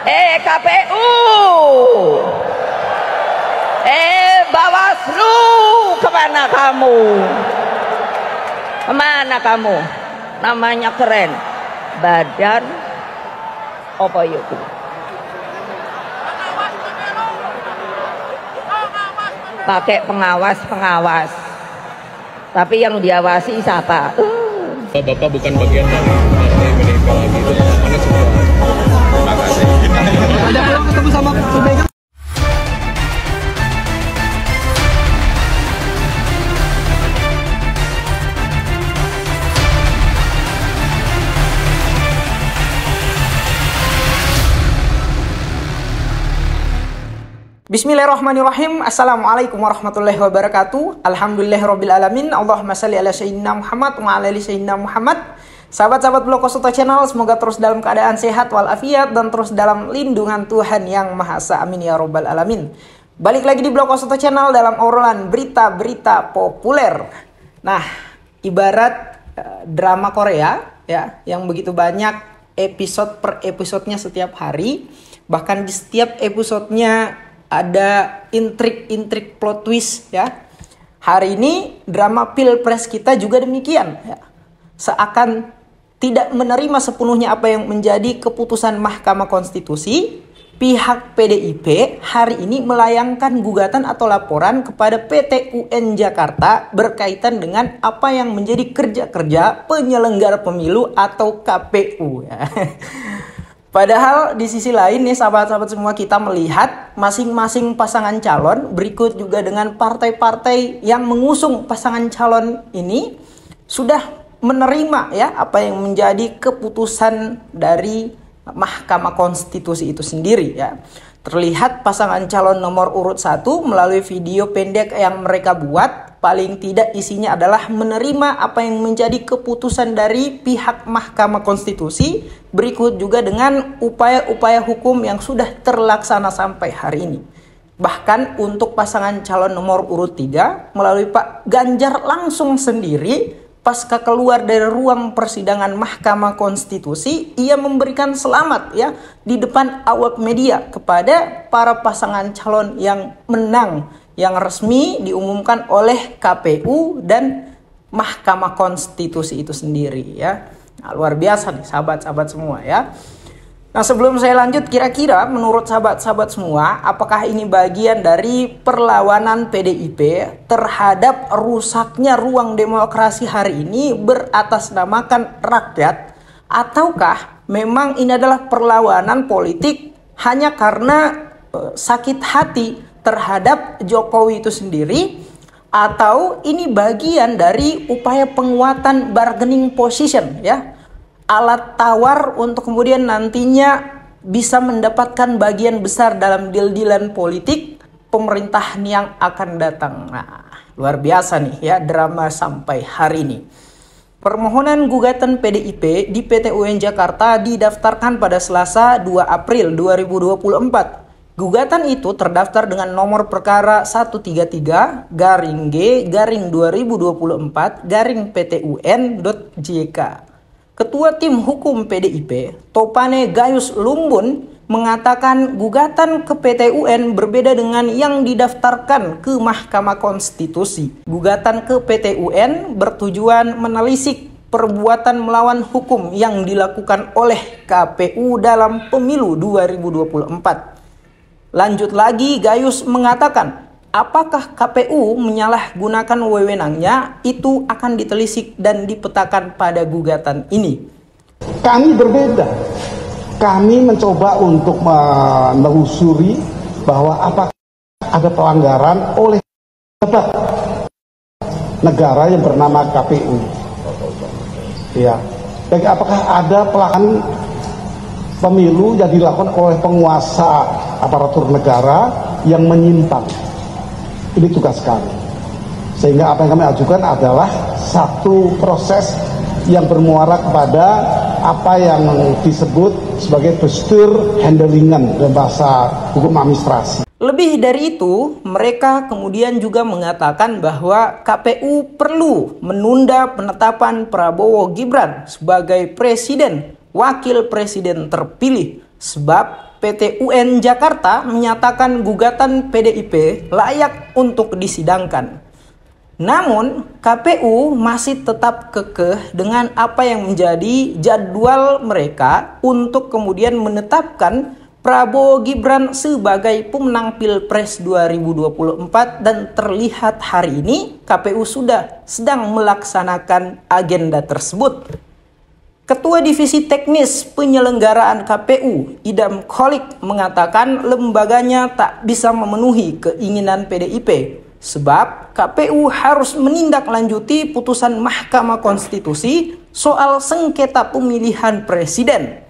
KPU, Bawaslu, kemana kamu? Kemana kamu? Namanya keren, Badan apa itu? Pakai pengawas, tapi yang diawasi siapa? Bapak bukan bagian dari partai PDIP lagi, itu teman-temannya semua. Terima kasih. Ada peluang ketemu sama Bu Mega? Bismillahirrahmanirrahim. Assalamualaikum warahmatullahi wabarakatuh. Alhamdulillahirrabbilalamin. Allahumma salli ala sayyidina Muhammad wa ala ali sayyidina Muhammad. Sahabat-sahabat Blog Kosoto Channel, semoga terus dalam keadaan sehat walafiat dan terus dalam lindungan Tuhan Yang Maha Esa. Amin ya rabbal alamin. Balik lagi di Blog Kosoto Channel dalam obrolan berita-berita populer. Nah, ibarat drama Korea ya, yang begitu banyak episode per episodenya setiap hari. Bahkan di setiap episodenya ada intrik-intrik plot twist ya. Hari ini drama Pilpres kita juga demikian ya. Seakan tidak menerima sepenuhnya apa yang menjadi keputusan Mahkamah Konstitusi, pihak PDIP hari ini melayangkan gugatan atau laporan kepada PT UN Jakarta berkaitan dengan apa yang menjadi kerja-kerja penyelenggara pemilu atau KPU ya. Padahal di sisi lain nih sahabat-sahabat semua, kita melihat masing-masing pasangan calon, berikut juga dengan partai-partai yang mengusung pasangan calon ini sudah menerima ya apa yang menjadi keputusan dari Mahkamah Konstitusi itu sendiri ya. Terlihat pasangan calon nomor urut 1 melalui video pendek yang mereka buat, paling tidak isinya adalah menerima apa yang menjadi keputusan dari pihak Mahkamah Konstitusi, berikut juga dengan upaya-upaya hukum yang sudah terlaksana sampai hari ini. Bahkan untuk pasangan calon nomor urut 3 melalui Pak Ganjar langsung sendiri, pasca keluar dari ruang persidangan Mahkamah Konstitusi, ia memberikan selamat ya di depan awak media kepada para pasangan calon yang menang, yang resmi diumumkan oleh KPU dan Mahkamah Konstitusi itu sendiri ya. Nah, luar biasa nih sahabat-sahabat semua ya. Nah, sebelum saya lanjut, kira-kira menurut sahabat-sahabat semua, apakah ini bagian dari perlawanan PDIP terhadap rusaknya ruang demokrasi hari ini beratasnamakan rakyat? Ataukah memang ini adalah perlawanan politik hanya karena sakit hati terhadap Jokowi itu sendiri? Atau ini bagian dari upaya penguatan bargaining position ya? Alat tawar untuk kemudian nantinya bisa mendapatkan bagian besar dalam deal-dealan politik pemerintahan yang akan datang. Nah, luar biasa nih ya drama sampai hari ini. Permohonan gugatan PDIP di PT UN Jakarta didaftarkan pada Selasa 2 April 2024. Gugatan itu terdaftar dengan nomor perkara 133-G2024-PTUN.JK. Ketua Tim Hukum PDIP, Topane Gayus Lumbun, mengatakan gugatan ke PT UN berbeda dengan yang didaftarkan ke Mahkamah Konstitusi. Gugatan ke PT UN bertujuan menelisik perbuatan melawan hukum yang dilakukan oleh KPU dalam pemilu 2024. Lanjut lagi, Gayus mengatakan, apakah KPU menyalahgunakan wewenangnya itu akan ditelisik dan dipetakan pada gugatan ini. Kami berbeda. Kami mencoba untuk menelusuri bahwa apakah ada pelanggaran oleh negara yang bernama KPU. Ya. Jadi apakah ada pelanggaran pemilu yang dilakukan oleh penguasa aparatur negara yang menyimpang. Ini tugas kami. Sehingga apa yang kami ajukan adalah satu proses yang bermuara kepada apa yang disebut sebagai bestur handlingan dalam bahasa hukum administrasi. Lebih dari itu, mereka kemudian juga mengatakan bahwa KPU perlu menunda penetapan Prabowo Gibran sebagai presiden, wakil presiden terpilih Sebab PT UN Jakarta menyatakan gugatan PDIP layak untuk disidangkan. Namun, KPU masih tetap kekeh dengan apa yang menjadi jadwal mereka untuk kemudian menetapkan Prabowo Gibran sebagai pemenang Pilpres 2024, dan terlihat hari ini KPU sudah sedang melaksanakan agenda tersebut. Ketua Divisi Teknis Penyelenggaraan KPU, Idam Kholik, mengatakan lembaganya tak bisa memenuhi keinginan PDIP. Sebab KPU harus menindaklanjuti putusan Mahkamah Konstitusi soal sengketa pemilihan presiden.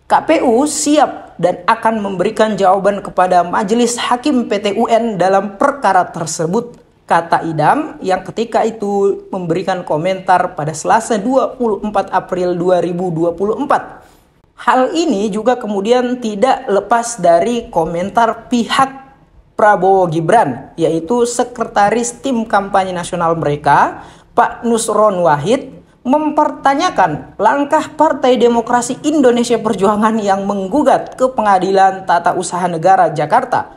KPU siap dan akan memberikan jawaban kepada Majelis Hakim PT UN dalam perkara tersebut, kata Idam yang ketika itu memberikan komentar pada Selasa 24 April 2024. Hal ini juga kemudian tidak lepas dari komentar pihak Prabowo Gibran, yaitu Sekretaris Tim Kampanye Nasional mereka, Pak Nusron Wahid, mempertanyakan langkah Partai Demokrasi Indonesia Perjuangan yang menggugat ke Pengadilan Tata Usaha Negara Jakarta.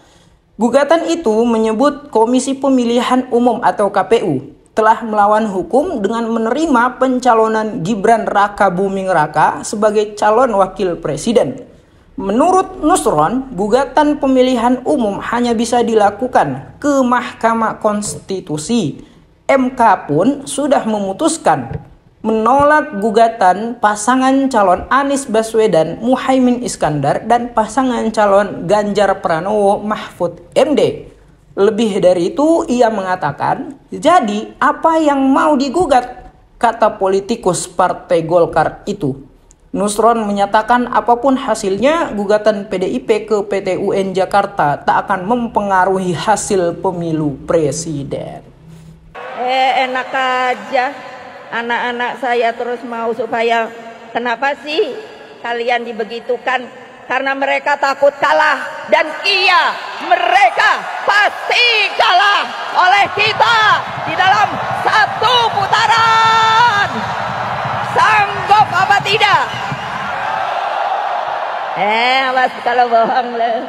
Gugatan itu menyebut Komisi Pemilihan Umum atau KPU telah melawan hukum dengan menerima pencalonan Gibran Raka Buming Raka sebagai calon wakil presiden. Menurut Nusron, gugatan pemilihan umum hanya bisa dilakukan ke Mahkamah Konstitusi. MK pun sudah memutuskan menolak gugatan pasangan calon Anies Baswedan Muhaimin Iskandar dan pasangan calon Ganjar Pranowo Mahfud MD. Lebih dari itu, ia mengatakan, jadi apa yang mau digugat, kata politikus Partai Golkar itu. Nusron menyatakan apapun hasilnya, gugatan PDIP ke PT UN Jakarta tak akan mempengaruhi hasil pemilu presiden. Enak aja anak-anak saya terus mau supaya, kenapa sih kalian dibegitukan? Karena mereka takut kalah, dan iya, mereka pasti kalah oleh kita di dalam satu putaran. Sanggup apa tidak? Awas kalau bohong loh.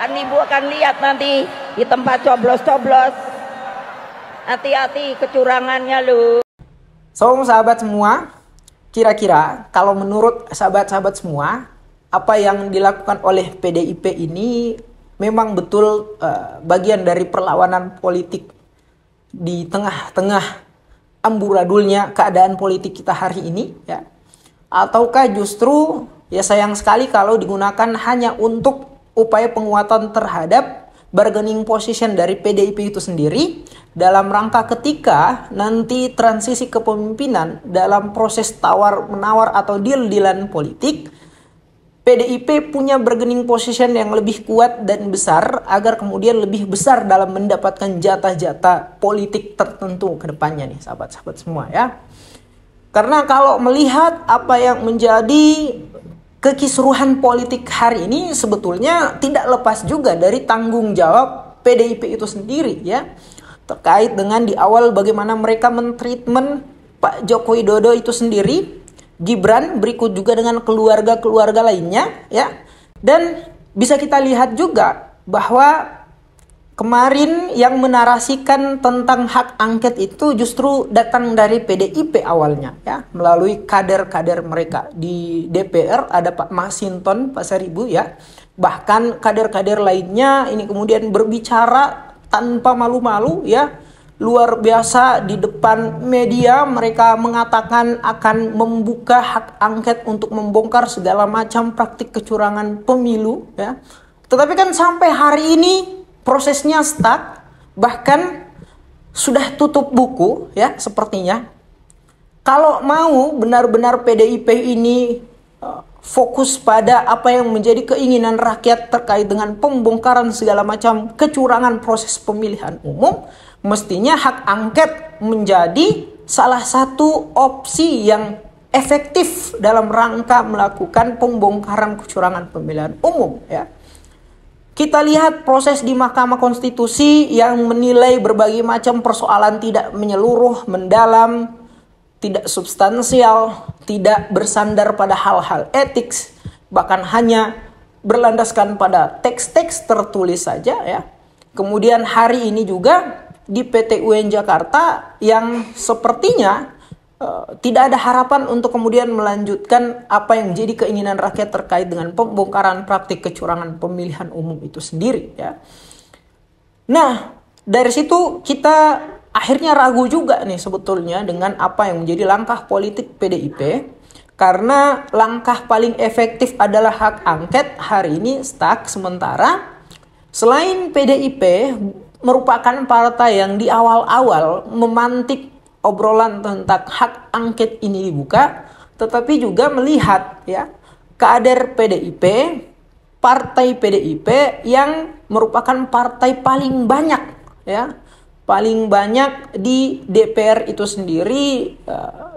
Kan ibu akan lihat nanti di tempat coblos-coblos. Hati-hati kecurangannya loh. So, sahabat semua, kira-kira kalau menurut sahabat-sahabat semua, apa yang dilakukan oleh PDIP ini memang betul bagian dari perlawanan politik di tengah-tengah amburadulnya keadaan politik kita hari ini, ya? Ataukah justru ya sayang sekali kalau digunakan hanya untuk upaya penguatan terhadap bargaining position dari PDIP itu sendiri dalam rangka ketika nanti transisi kepemimpinan dalam proses tawar-menawar atau deal-dealan politik, PDIP punya bargaining position yang lebih kuat dan besar agar kemudian lebih besar dalam mendapatkan jatah-jatah politik tertentu ke depannya nih sahabat-sahabat semua ya. Karena kalau melihat apa yang menjadi kekisruhan politik hari ini sebetulnya tidak lepas juga dari tanggung jawab PDIP itu sendiri ya. Terkait dengan di awal bagaimana mereka mentreatment Pak Joko Widodo itu sendiri, Gibran, berikut juga dengan keluarga-keluarga lainnya ya. Dan bisa kita lihat juga bahwa kemarin yang menarasikan tentang hak angket itu justru datang dari PDIP awalnya ya, melalui kader-kader mereka. Di DPR ada Pak Masinton Pasaribu ya. Bahkan kader-kader lainnya ini kemudian berbicara tanpa malu-malu ya. Luar biasa di depan media mereka mengatakan akan membuka hak angket untuk membongkar segala macam praktik kecurangan pemilu ya. Tetapi kan sampai hari ini prosesnya stuck, bahkan sudah tutup buku ya sepertinya. Kalau mau benar-benar PDIP ini fokus pada apa yang menjadi keinginan rakyat terkait dengan pembongkaran segala macam kecurangan proses pemilihan umum, mestinya hak angket menjadi salah satu opsi yang efektif dalam rangka melakukan pembongkaran kecurangan pemilihan umum ya. Kita lihat proses di Mahkamah Konstitusi yang menilai berbagai macam persoalan tidak menyeluruh, mendalam, tidak substansial, tidak bersandar pada hal-hal etik, bahkan hanya berlandaskan pada teks-teks tertulis saja ya. Kemudian hari ini juga di PT UN Jakarta yang sepertinya tidak ada harapan untuk kemudian melanjutkan apa yang menjadi keinginan rakyat terkait dengan pembongkaran praktik kecurangan pemilihan umum itu sendiri ya. Nah, dari situ kita akhirnya ragu juga nih sebetulnya dengan apa yang menjadi langkah politik PDIP. Karena langkah paling efektif adalah hak angket hari ini stuck, sementara selain PDIP merupakan partai yang di awal-awal memantik obrolan tentang hak angket ini dibuka, tetapi juga melihat ya kader PDIP, partai PDIP yang merupakan partai paling banyak ya, paling banyak di DPR itu sendiri,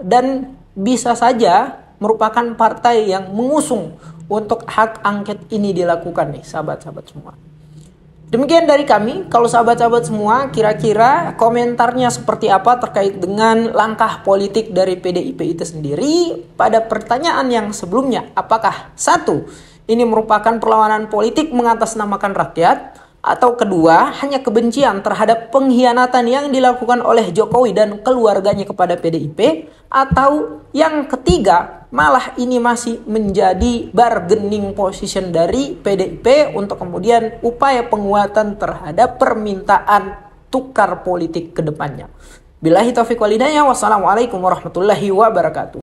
dan bisa saja merupakan partai yang mengusung untuk hak angket ini dilakukan nih sahabat-sahabat semua. Demikian dari kami. Kalau sahabat-sahabat semua kira-kira komentarnya seperti apa terkait dengan langkah politik dari PDIP itu sendiri pada pertanyaan yang sebelumnya. Apakah satu, ini merupakan perlawanan politik mengatasnamakan rakyat, atau kedua, hanya kebencian terhadap pengkhianatan yang dilakukan oleh Jokowi dan keluarganya kepada PDIP, atau yang ketiga, malah ini masih menjadi bargaining position dari PDIP untuk kemudian upaya penguatan terhadap permintaan tukar politik ke depannya. Billahi taufiq wal hidayah. Wassalamualaikum warahmatullahi wabarakatuh.